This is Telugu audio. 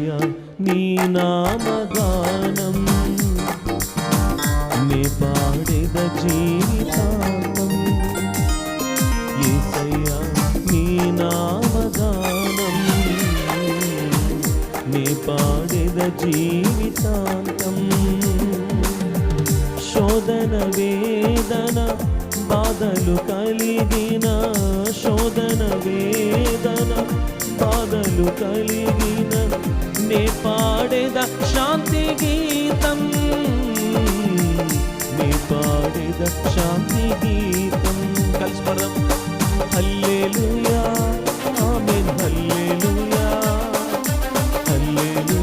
యేసయ్యా నీ నామగానం నే పాడెద జీవితాంతం యేసయ్యా నీ నామగానం నే పాడెద జీవితాంతం శోధన వేదన బాధలు కలిగిన శోధన వేదన బాధలు కలిగిన నే పాడెద శాంతి గీతం నే పాడెద శాంతి గీతం కలిసి పడదాం హల్లెలూయా ఆమేన్ హల్లెలూయా హల్లెలూయా